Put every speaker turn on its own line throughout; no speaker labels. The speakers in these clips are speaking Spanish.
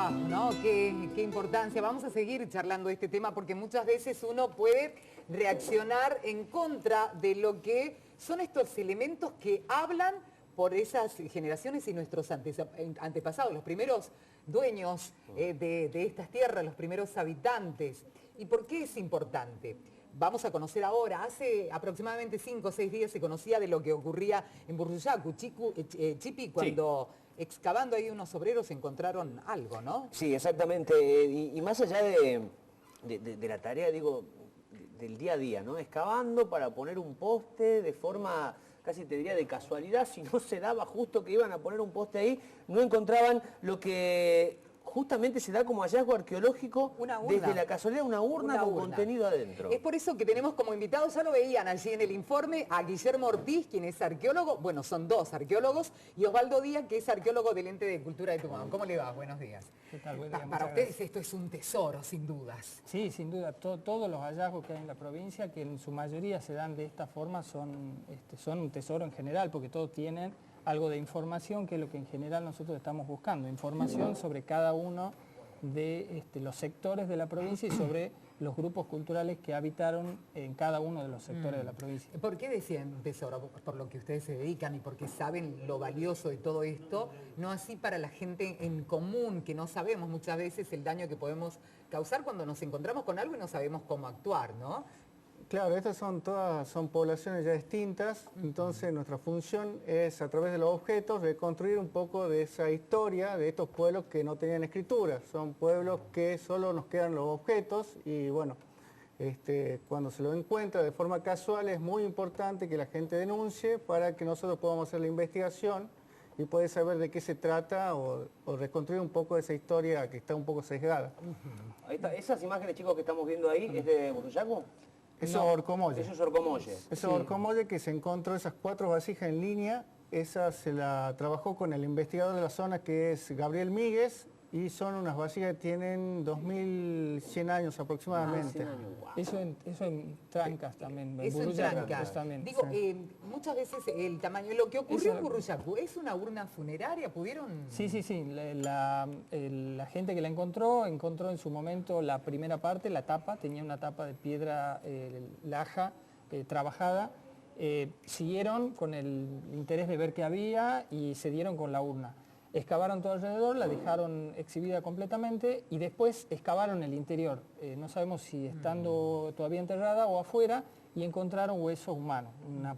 trabajo, ¿no? Qué importancia. Vamos a seguir charlando de este tema porque muchas veces uno puede reaccionar en contra de lo que son estos elementos que hablan por esas generaciones y nuestros antepasados, los primeros dueños de estas tierras, los primeros habitantes. ¿Y por qué es importante? Vamos a conocer ahora, hace aproximadamente 5 o 6 días se conocía de lo que ocurría en Burruyacu, Chipi, cuando excavando ahí unos obreros encontraron algo, ¿no?
Sí, exactamente. Y más allá de la tarea, digo, del día a día, ¿no? Excavando para poner un poste de forma, casi te diría de casualidad, si no se daba justo que iban a poner un poste ahí, no encontraban lo que justamente se da como hallazgo arqueológico desde la casualidad, una urna con contenido adentro.
Es por eso que tenemos como invitados, ya lo veían allí en el informe, a Guillermo Ortiz, quien es arqueólogo, bueno, son 2 arqueólogos, y Osvaldo Díaz, que es arqueólogo del Ente de Cultura de Tucumán. ¿Cómo le va? Buenos días.
¿Qué tal? Buen día,
para ustedes esto es un tesoro, sin dudas.
Sí, sin duda. Todos los hallazgos que hay en la provincia, que en su mayoría se dan de esta forma, son un tesoro en general, porque todos tienen algo de información, que es lo que en general nosotros estamos buscando. Información sobre cada uno de los sectores de la provincia y sobre los grupos culturales que habitaron en cada uno de los sectores de la provincia.
¿Por qué decían tesoro? Por lo que ustedes se dedican y porque saben lo valioso de todo esto, no así para la gente en común, que no sabemos muchas veces el daño que podemos causar cuando nos encontramos con algo y no sabemos cómo actuar, ¿no?
Claro, estas son poblaciones ya extintas, entonces nuestra función es a través de los objetos reconstruir un poco de esa historia de estos pueblos que no tenían escritura. Son pueblos que solo nos quedan los objetos y bueno, cuando se lo encuentra de forma casual es muy importante que la gente denuncie para que nosotros podamos hacer la investigación y poder saber de qué se trata o reconstruir un poco esa historia que está un poco sesgada.
Ahí está. Esas imágenes, chicos, que estamos viendo ahí, ¿es de Burruyacu?
Eso es Orcomolle.
Eso es Orcomolle.
Eso es Orcomolle, que se encontró esas 4 vasijas en línea. Esa se la trabajó con el investigador de la zona, que es Gabriel Míguez, y son unas vasijas que tienen 2100 años aproximadamente.
100 años, wow.
Eso en Trancas también.
Eso en Trancas.
También.
Digo, muchas veces el tamaño, lo que ocurrió en Burruyacu, ¿es una urna funeraria? ¿Pudieron...?
Sí. La gente que la encontró en su momento la primera parte, la tapa, tenía una tapa de piedra laja trabajada. Siguieron con el interés de ver qué había y se dieron con la urna. Excavaron todo alrededor, la dejaron exhibida completamente y después excavaron el interior. No sabemos si estando todavía enterrada o afuera, y encontraron huesos humanos, una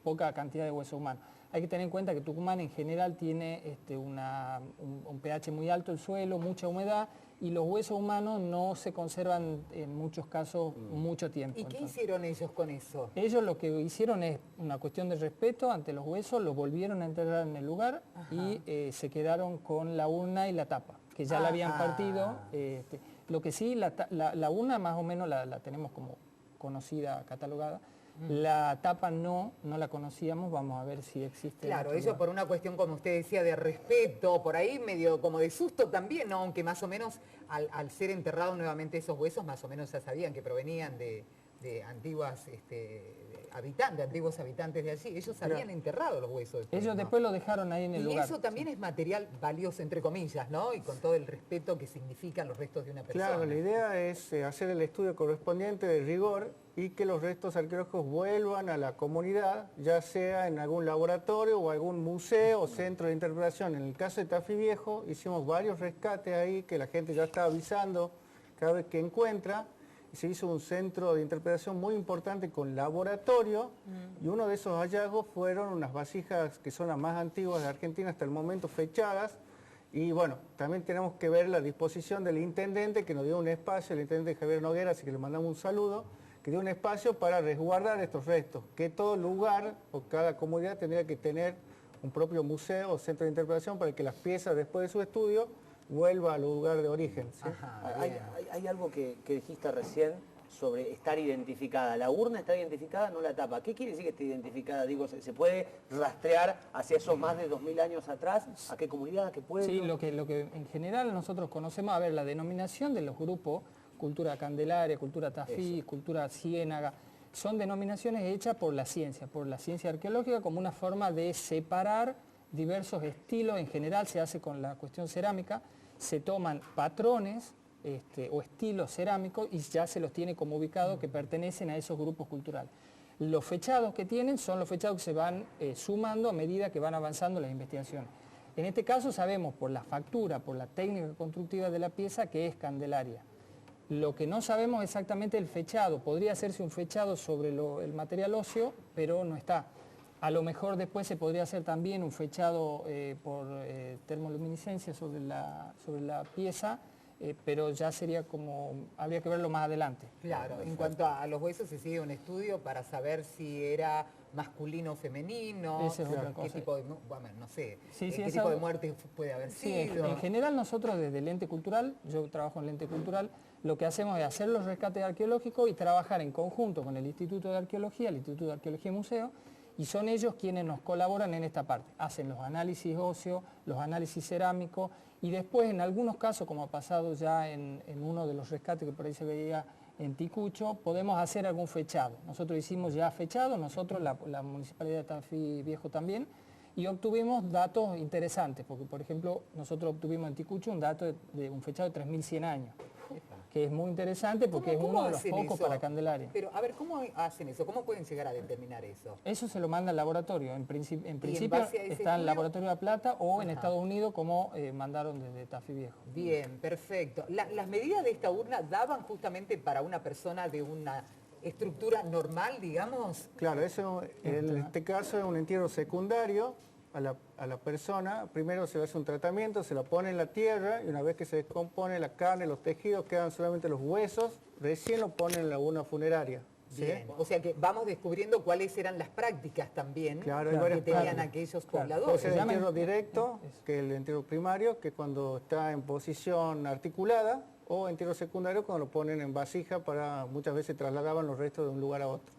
poca cantidad de huesos humanos. Hay que tener en cuenta que Tucumán en general tiene un pH muy alto el suelo, mucha humedad, y los huesos humanos no se conservan en muchos casos mucho tiempo.
¿Y qué hicieron ellos con eso?
Ellos lo que hicieron es una cuestión de respeto ante los huesos, los volvieron a enterrar en el lugar y se quedaron con la urna y la tapa, que ya la habían partido. Lo que sí, la urna más o menos la tenemos como conocida, catalogada. La tapa no la conocíamos, vamos a ver si existe.
Claro, ellos por una cuestión, como usted decía, de respeto, por ahí medio como de susto también, ¿no? Aunque más o menos al ser enterrados nuevamente esos huesos, más o menos ya sabían que provenían de antiguas antiguos habitantes de allí. Ellos habían enterrado los huesos.
Ellos después lo dejaron ahí en el lugar.
Y eso también es material valioso, entre comillas, ¿no? Y con todo el respeto que significan los restos de una persona.
Claro, la idea es hacer el estudio correspondiente de rigor y que los restos arqueológicos vuelvan a la comunidad, ya sea en algún laboratorio o algún museo o centro de interpretación. En el caso de Tafí Viejo hicimos varios rescates ahí que la gente ya está avisando cada vez que encuentra. Se hizo un centro de interpretación muy importante con laboratorio y uno de esos hallazgos fueron unas vasijas que son las más antiguas de Argentina hasta el momento, fechadas. Y bueno, también tenemos que ver la disposición del intendente, que nos dio un espacio, el intendente Javier Noguera, así que le mandamos un saludo, que dio un espacio para resguardar estos restos, que todo lugar o cada comunidad tendría que tener un propio museo o centro de interpretación para que las piezas después de su estudio vuelva al lugar de origen. ¿Sí?
Hay algo que dijiste recién sobre estar identificada. La urna está identificada, no la tapa. ¿Qué quiere decir que esté identificada? Digo, ¿se puede rastrear hacia esos más de 2000 años atrás? ¿A qué comunidad, a qué pueblo?
Sí, lo que en general nosotros conocemos, a ver, la denominación de los grupos, cultura candelaria, cultura tafí, cultura ciénaga, son denominaciones hechas por la ciencia arqueológica, como una forma de separar diversos estilos. En general se hace con la cuestión cerámica, se toman patrones o estilos cerámicos y ya se los tiene como ubicados que pertenecen a esos grupos culturales. Los fechados que tienen son los fechados que se van sumando a medida que van avanzando las investigaciones. En este caso sabemos por la factura, por la técnica constructiva de la pieza que es Candelaria. Lo que no sabemos exactamente es el fechado. Podría hacerse un fechado sobre el material óseo, pero no está. A lo mejor después se podría hacer también un fechado por termoluminiscencia sobre la pieza, pero ya sería como, habría que verlo más adelante.
Claro, en cuanto a los huesos se sigue un estudio para saber si era masculino o femenino,
Esa es otra cosa.
qué tipo de, bueno, no sé,
Sí,
qué
esa-
tipo de muerte puede haber
Sí,
sido.
en general nosotros desde el ente cultural, yo trabajo en el ente cultural, lo que hacemos es hacer los rescates arqueológicos y trabajar en conjunto con el Instituto de Arqueología, el Instituto de Arqueología y Museo, y son ellos quienes nos colaboran en esta parte. Hacen los análisis óseos, los análisis cerámicos, y después en algunos casos, como ha pasado ya en uno de los rescates que por ahí se veía en Ticucho, podemos hacer algún fechado. Nosotros hicimos ya fechado, nosotros, la Municipalidad de Tafí Viejo también, y obtuvimos datos interesantes, porque por ejemplo nosotros obtuvimos en Ticucho un dato de un fechado de 3100 años, que es muy interesante porque es uno de los
hacen
pocos
eso?
para Candelaria.
Pero a ver, ¿cómo hacen eso? ¿Cómo pueden llegar a determinar eso?
Eso se lo manda al laboratorio, en principio
base a ese
está en el
estudio?
laboratorio de La Plata o en
Ajá.
Estados Unidos como mandaron desde Tafí Viejo.
Bien, perfecto. Las medidas de esta urna daban justamente para una persona de una estructura normal, digamos.
Claro, eso en este caso es un entierro secundario a la persona. Primero se le hace un tratamiento, se la pone en la tierra y una vez que se descompone la carne, los tejidos, quedan solamente los huesos, recién lo ponen en la urna funeraria. ¿sí?
Bien, o sea que vamos descubriendo cuáles eran las prácticas también
Claro, hay
que
varias
tenían
prácticas.
aquellos
Claro.
Puede
pobladores.
ser el
llama-
entierro directo, que es el entierro primario, que es cuando está en posición articulada, o entierro secundario cuando lo ponen en vasija para, muchas veces trasladaban los restos de un lugar a otro.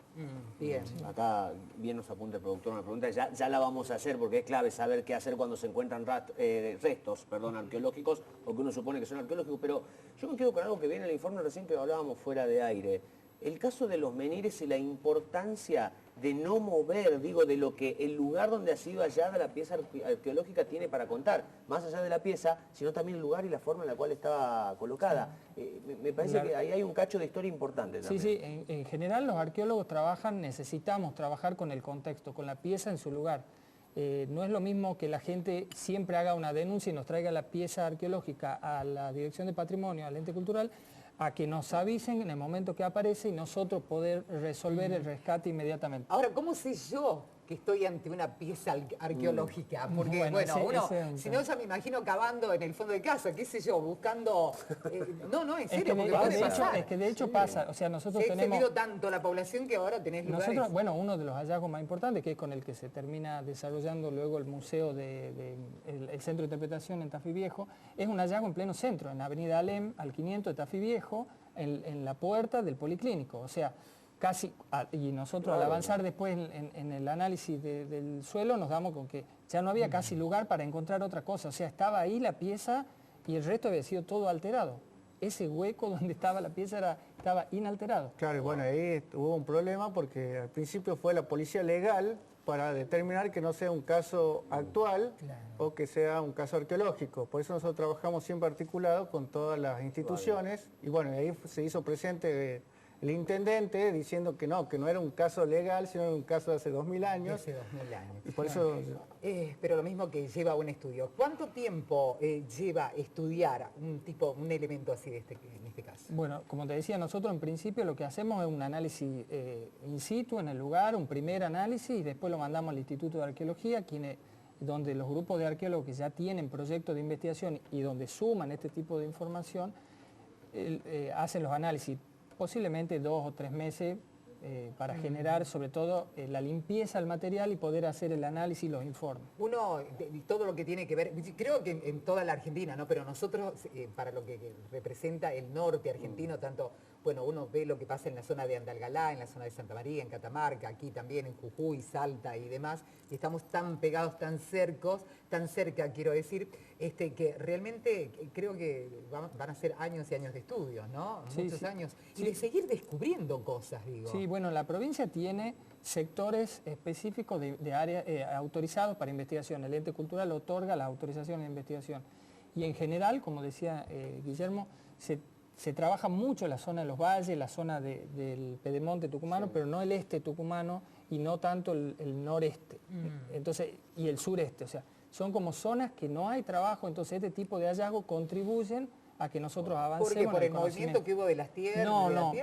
Bien.
Acá bien nos apunta el productor una pregunta, ya la vamos a hacer porque es clave saber qué hacer cuando se encuentran restos arqueológicos o que uno supone que son arqueológicos, pero yo me quedo con algo que viene en el informe recién que hablábamos fuera de aire. El caso de los menires y la importancia de no mover, digo, de lo que el lugar donde ha sido hallada la pieza arqueológica tiene para contar, más allá de la pieza, sino también el lugar y la forma en la cual estaba colocada. Me parece
Claro.
que ahí hay un cacho de historia importante
Sí,
también.
sí, en general los arqueólogos necesitamos trabajar con el contexto, con la pieza en su lugar. No es lo mismo que la gente siempre haga una denuncia y nos traiga la pieza arqueológica a la Dirección de Patrimonio, al ente cultural, a que nos avisen en el momento que aparece y nosotros poder resolver el rescate inmediatamente.
Ahora, ¿cómo sé yo que estoy ante una pieza arqueológica? Porque,
Bueno,
bueno,
ese-
uno,
ese es un
si no, ya me imagino cavando en el fondo de casa, qué sé yo, buscando... no, en
Es
serio,
que,
porque
de,
puede
de hecho,
pasar.
es que de hecho pasa, o sea, nosotros
Se ha
tenemos...
extendido tanto la población que ahora tenés lugares.
Nosotros, bueno, uno de los hallazgos más importantes, que es con el que se termina desarrollando luego el museo el Centro de Interpretación en Tafí Viejo, es un hallazgo en pleno centro, en Avenida Alem, al 500 de Tafí Viejo, en la puerta del Policlínico. O sea, casi, y nosotros al avanzar después en el análisis del suelo nos damos con que ya no había casi lugar para encontrar otra cosa. O sea, estaba ahí la pieza y el resto había sido todo alterado. Ese hueco donde estaba la pieza estaba inalterado.
Claro, y bueno, ahí hubo un problema porque al principio fue la policía legal para determinar que no sea un caso actual o que sea un caso arqueológico. Por eso nosotros trabajamos siempre articulado con todas las instituciones y bueno, ahí se hizo presente el intendente diciendo que no era un caso legal, sino era un caso de hace 2000 años.
Hace 2000 años.
Y por eso...
Pero lo mismo que lleva un estudio. ¿Cuánto tiempo lleva estudiar un elemento así en este caso?
Bueno, como te decía, nosotros en principio lo que hacemos es un análisis in situ en el lugar, un primer análisis y después lo mandamos al Instituto de Arqueología, donde los grupos de arqueólogos que ya tienen proyectos de investigación y donde suman este tipo de información, hacen los análisis posiblemente 2 o 3 meses para generar sobre todo la limpieza del material y poder hacer el análisis y los informes.
Uno, todo lo que tiene que ver, creo que en toda la Argentina, ¿no? Pero nosotros, para lo que representa el norte argentino, tanto, bueno, uno ve lo que pasa en la zona de Andalgalá, en la zona de Santa María, en Catamarca, aquí también en Jujuy, Salta y demás, y estamos tan pegados, tan cerca, quiero decir, que realmente creo que van a ser años y años de estudios, ¿no?
Sí,
Muchos
sí.
años. Y de seguir descubriendo cosas, digo.
Sí, bueno, la provincia tiene sectores específicos de área autorizados para investigación. El ente cultural otorga las autorizaciones de investigación. Y en general, como decía Guillermo, se trabaja mucho la zona de los valles, la zona del pedemonte tucumano, pero no el este tucumano y no tanto el noreste. Entonces, y el sureste. O sea, son como zonas que no hay trabajo, entonces este tipo de hallazgos contribuyen a que nosotros avancemos.
¿Porque por
en
el movimiento que hubo de las tierras?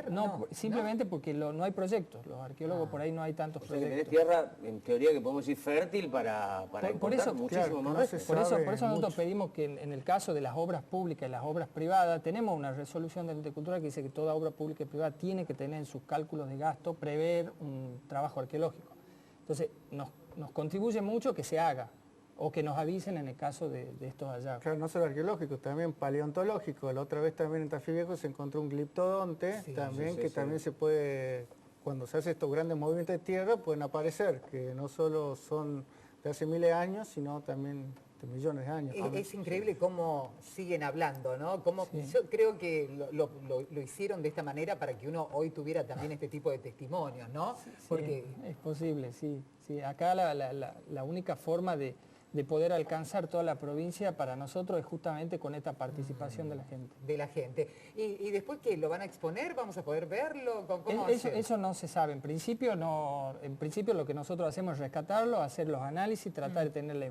No, simplemente porque no hay proyectos. Los arqueólogos por ahí no hay tantos
O sea que
proyectos.
tenés tierra, en teoría, que podemos decir fértil para
Por
encontrar
eso,
muchísimo más restos.
Por eso nosotros pedimos que en el caso de las obras públicas y las obras privadas, tenemos una resolución de cultura que dice que toda obra pública y privada tiene que tener en sus cálculos de gasto prever un trabajo arqueológico. Entonces, nos contribuye mucho que se haga, o que nos avisen en el caso de estos hallazgos.
Claro, no solo arqueológico, también paleontológico. La otra vez también en Tafí Viejo se encontró un gliptodonte, también se puede, cuando se hace estos grandes movimientos de tierra, pueden aparecer, que no solo son de hace miles de años, sino también de millones de años.
Es increíble cómo siguen hablando, ¿no? Yo creo que lo hicieron de esta manera para que uno hoy tuviera también este tipo de testimonios, ¿no? Porque
es posible, sí. Acá la única forma de poder alcanzar toda la provincia para nosotros es justamente con esta participación de la gente.
¿Y después qué? ¿Lo van a exponer? ¿Vamos a poder verlo? ¿Cómo
Eso no se sabe. En principio lo que nosotros hacemos es rescatarlo, hacer los análisis, tratar de tener la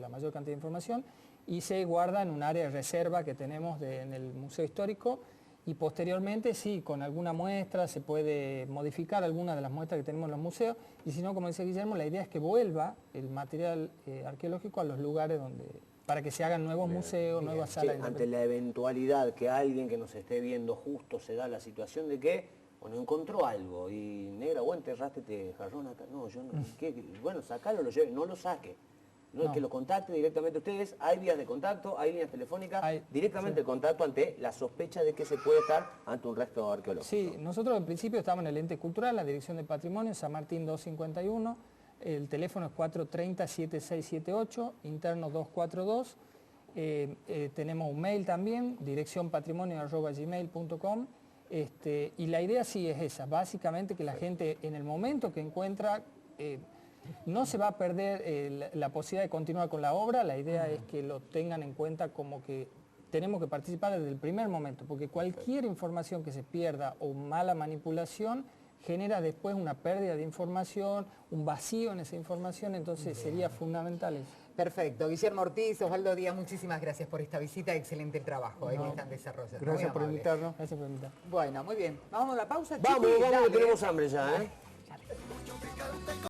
mayor cantidad de información, y se guarda en un área de reserva que tenemos en el Museo Histórico. Y posteriormente, sí, con alguna muestra se puede modificar alguna de las muestras que tenemos en los museos, y si no, como dice Guillermo, la idea es que vuelva el material arqueológico a los lugares para que se hagan nuevos museos, nuevas salas.
Ante la eventualidad que alguien que nos esté viendo justo se da la situación de que, bueno, encontró algo y negra, vos enterraste este jarrón acá, no, yo no, bueno, sacalo, lo lleve, no lo saque. No, que lo contacte directamente ustedes, hay vías de contacto, hay líneas telefónicas, directamente el contacto ante la sospecha de que se puede estar ante un resto arqueológico.
Sí, nosotros en principio estamos en el ente cultural, la Dirección de Patrimonio, San Martín 251, el teléfono es 430-7678, interno 242, tenemos un mail también, direccionpatrimonio@gmail.com, y la idea sí es esa, básicamente que la gente en el momento que encuentra... no se va a perder la posibilidad de continuar con la obra, la idea es que lo tengan en cuenta como que tenemos que participar desde el primer momento, porque cualquier información que se pierda o mala manipulación genera después una pérdida de información, un vacío en esa información, entonces sería fundamental eso.
Perfecto. Guillermo Ortiz, Osvaldo Díaz, muchísimas gracias por esta visita, excelente el trabajo que están desarrollando.
Gracias por invitarnos.
Gracias por invitar.
Bueno, muy bien. Vamos a la pausa.
Vamos,
chiquis,
que
dale.
tenemos hambre ya, ¿eh?